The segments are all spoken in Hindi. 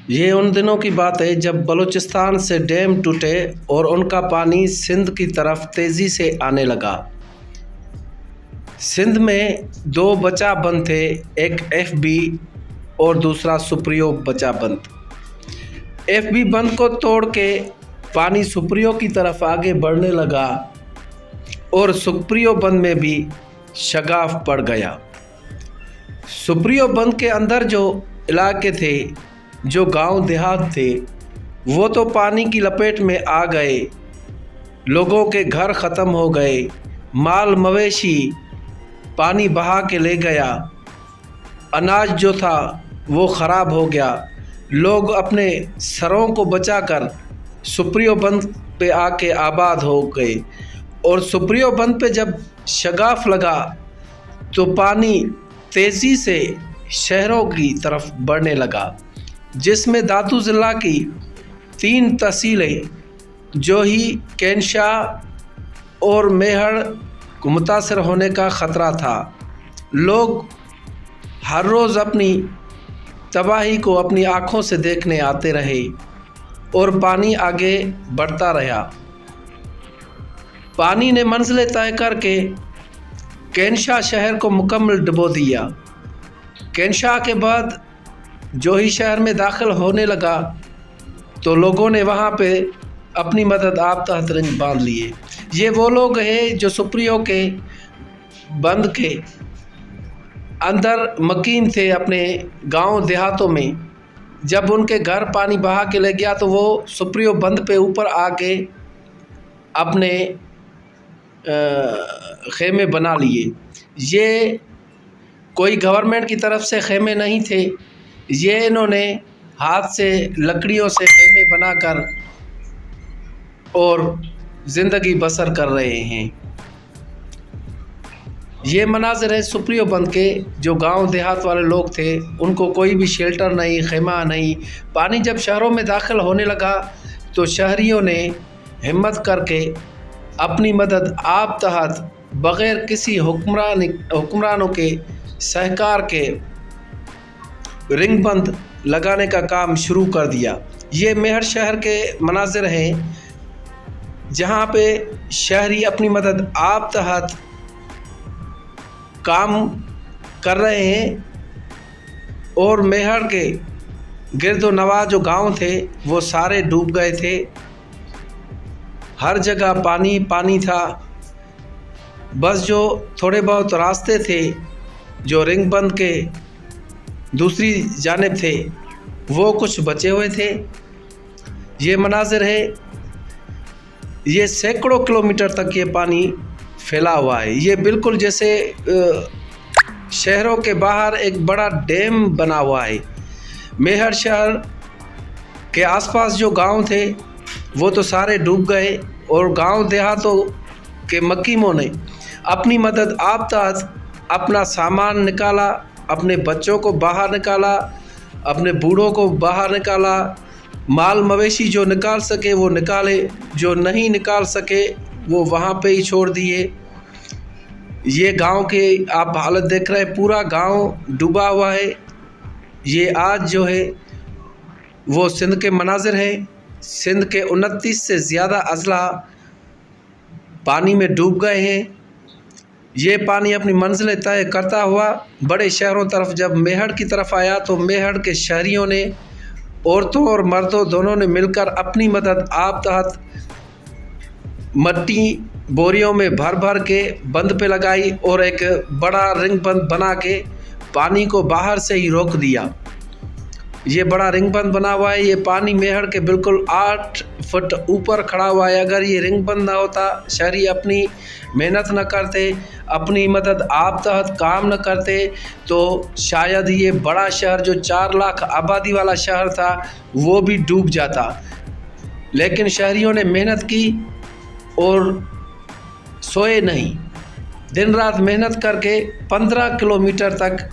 ये उन दिनों की बात है जब बलूचिस्तान से डैम टूटे और उनका पानी सिंध की तरफ तेज़ी से आने लगा। सिंध में दो बचा बंद थे, एक एफबी और दूसरा सुप्रियो बचा बंद। एफबी बंद को तोड़ के पानी सुप्रियो की तरफ आगे बढ़ने लगा और सुप्रियो बंद में भी शगाफ पड़ गया। सुप्रियो बंद के अंदर जो इलाके थे, जो गांव देहात थे, वो तो पानी की लपेट में आ गए। लोगों के घर ख़त्म हो गए, माल मवेशी पानी बहा के ले गया, अनाज जो था वो ख़राब हो गया। लोग अपने सरों को बचाकर सुप्रियो बंद पे आके आबाद हो गए और सुप्रियो बंद पे जब शगाफ लगा तो पानी तेज़ी से शहरों की तरफ बढ़ने लगा, जिसमें दातू ज़िला की 3 तहसीलें जोही, कैनशाह और मेहड़ को मुतासर होने का ख़तरा था। लोग हर रोज़ अपनी तबाही को अपनी आँखों से देखने आते रहे और पानी आगे बढ़ता रहा। पानी ने मंजिलें तय करके कैनशाह शहर को मुकम्मल डुबो दिया। कैनशाह के बाद जोही शहर में दाखिल होने लगा तो लोगों ने वहाँ पे अपनी मदद आप तहत रिंग बांध लिए। ये वो लोग हैं जो सुप्रियो के बंद के अंदर मकीन थे अपने गांव देहातों में। जब उनके घर पानी बहा के ले गया तो वो सुप्रियो बंद पे ऊपर आके अपने खेमे बना लिए। ये कोई गवर्नमेंट की तरफ से खेमे नहीं थे, ये इन्होंने हाथ से लकड़ियों से खेमे बनाकर और ज़िंदगी बसर कर रहे हैं। ये मनाज़िर है सुप्रियो बंद के। जो गांव देहात वाले लोग थे उनको कोई भी शेल्टर नहीं, खेमा नहीं। पानी जब शहरों में दाखिल होने लगा तो शहरियों ने हिम्मत करके अपनी मदद आप तहत बग़ैर किसी हुक्मरानों के सहकार के रिंग बंद लगाने का काम शुरू कर दिया। ये मेहर शहर के मनाज़िर हैं जहाँ पे शहरी अपनी मदद आप तहत काम कर रहे हैं और मेहर के गिरदो नवाह जो गांव थे वो सारे डूब गए थे। हर जगह पानी पानी था। बस जो थोड़े बहुत रास्ते थे जो रिंग बंद के दूसरी जानिब थे वो कुछ बचे हुए थे। ये मनाज़िर है, ये सैकड़ों किलोमीटर तक ये पानी फैला हुआ है। ये बिल्कुल जैसे शहरों के बाहर एक बड़ा डैम बना हुआ है। मेहर शहर के आसपास जो गांव थे वो तो सारे डूब गए और गांव देहातों के मकीमों ने अपनी मदद आप तहत अपना सामान निकाला, अपने बच्चों को बाहर निकाला, अपने बूढ़ों को बाहर निकाला। माल मवेशी जो निकाल सके वो निकाले, जो नहीं निकाल सके वो वहाँ पे ही छोड़ दिए। ये गांव के आप हालत देख रहे हैं, पूरा गांव डूबा हुआ है। ये आज जो है वो सिंध के मनाज़िर हैं। सिंध के 29 से ज़्यादा अजला पानी में डूब गए हैं। ये पानी अपनी मंजिलें तय करता हुआ बड़े शहरों तरफ जब मेहड़ की तरफ आया तो मेहड़ के शहरियों ने, औरतों और मर्दों दोनों ने मिलकर अपनी मदद आप तहत मट्टी बोरियों में भर भर के बंद पे लगाई और एक बड़ा रिंग बंद बना के पानी को बाहर से ही रोक दिया। ये बड़ा रिंग बंद बना हुआ है। ये पानी मेहड़ के बिल्कुल 8 फुट ऊपर खड़ा हुआ है। अगर ये रिंग बंद ना होता, शहरी अपनी मेहनत न करते, अपनी मदद आप तहत काम न करते तो शायद ये बड़ा शहर जो 4 लाख आबादी वाला शहर था वो भी डूब जाता। लेकिन शहरियों ने मेहनत की और सोए नहीं, दिन रात मेहनत करके 15 किलोमीटर तक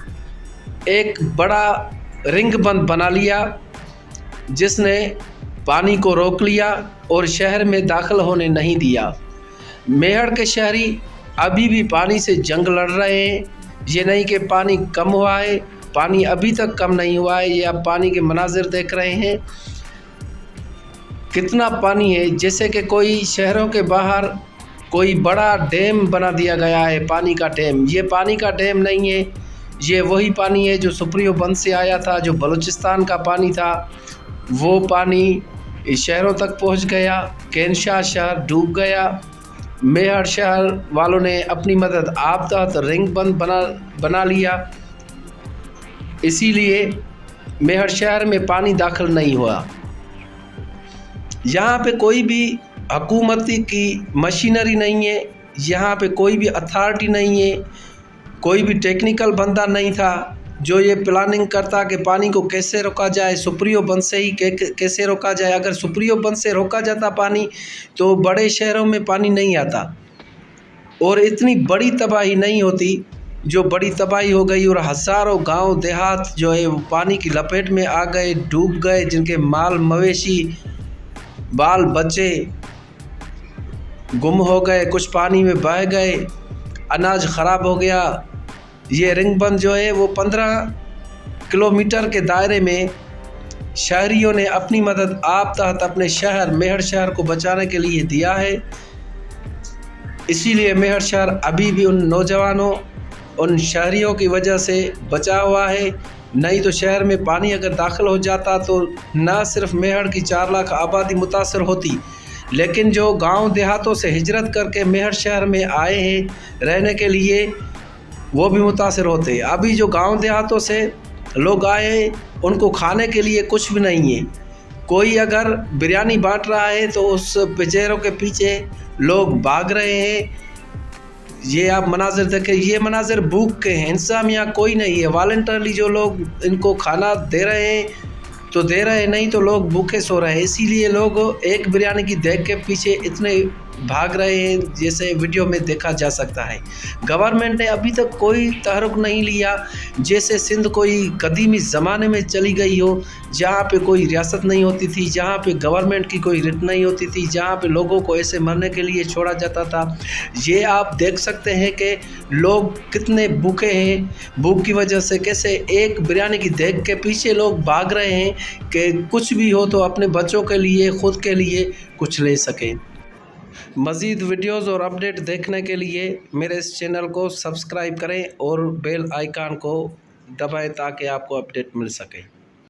एक बड़ा रिंग बंद बना लिया, जिसने पानी को रोक लिया और शहर में दाखिल होने नहीं दिया। मेहड़ के शहरी अभी भी पानी से जंग लड़ रहे हैं। ये नहीं कि पानी कम हुआ है, पानी अभी तक कम नहीं हुआ है। ये आप पानी के मनाजिर देख रहे हैं, कितना पानी है। जैसे कि कोई शहरों के बाहर कोई बड़ा डैम बना दिया गया है, पानी का डैम। ये पानी का डैम नहीं है, ये वही पानी है जो सुप्रियो बंद से आया था, जो बलूचिस्तान का पानी था। वो पानी शहरों तक पहुंच गया। कैनशाह शहर डूब गया। मेहर शहर वालों ने अपनी मदद आप तहत रिंग बंद बना लिया, इसीलिए मेहर शहर में पानी दाखिल नहीं हुआ। यहाँ पे कोई भी हुकूमती की मशीनरी नहीं है, यहाँ पे कोई भी अथॉरिटी नहीं है, कोई भी टेक्निकल बंदा नहीं था जो ये प्लानिंग करता कि पानी को कैसे रोका जाए, सुप्रियो बंद से ही कैसे रोका जाए। अगर सुप्रियो बंद से रोका जाता पानी तो बड़े शहरों में पानी नहीं आता और इतनी बड़ी तबाही नहीं होती जो बड़ी तबाही हो गई। और हज़ारों गांव देहात जो है वो पानी की लपेट में आ गए, डूब गए, जिनके माल मवेशी बाल बच्चे गुम हो गए, कुछ पानी में बह गए, अनाज ख़राब हो गया। ये रिंग बंद जो है वो 15 किलोमीटर के दायरे में शहरियों ने अपनी मदद आप तहत अपने शहर मेहर शहर को बचाने के लिए दिया है। इसीलिए मेहर शहर अभी भी उन नौजवानों, उन शहरियों की वजह से बचा हुआ है। नहीं तो शहर में पानी अगर दाखिल हो जाता तो ना सिर्फ मेहर की 4 लाख आबादी मुतासर होती, लेकिन जो गांव देहातों से हिजरत करके मेहर शहर में आए हैं रहने के लिए, वो भी मुतासर होते। अभी जो गांव देहातों से लोग आए हैं उनको खाने के लिए कुछ भी नहीं है। कोई अगर बिरयानी बांट रहा है तो उस बेचारों के पीछे लोग भाग रहे हैं। ये आप मनाजिर देखें, ये मनाजिर भूख के हैं, इंतजामिया कोई नहीं है। वॉलंटरली जो लोग इनको खाना दे रहे हैं तो दे रहे, नहीं तो लोग भूखे सो रहे हैं। इसीलिए लोग एक बिरयानी की देख के पीछे इतने भाग रहे हैं, जैसे वीडियो में देखा जा सकता है। गवर्नमेंट ने अभी तक कोई तहरुक नहीं लिया, जैसे सिंध कोई कदीमी ज़माने में चली गई हो, जहाँ पे कोई रियासत नहीं होती थी, जहाँ पे गवर्नमेंट की कोई रिट नहीं होती थी, जहाँ पे लोगों को ऐसे मरने के लिए छोड़ा जाता था। ये आप देख सकते हैं कि लोग कितने भूखे हैं, भूख की वजह से कैसे एक बिरयानी की देख के पीछे लोग भाग रहे हैं कि कुछ भी हो तो अपने बच्चों के लिए, ख़ुद के लिए कुछ ले सकें। मज़ीद वीडियोज़ और अपडेट देखने के लिए मेरे इस चैनल को सब्सक्राइब करें और बेल आइकन को दबाएं ताकि आपको अपडेट मिल सके।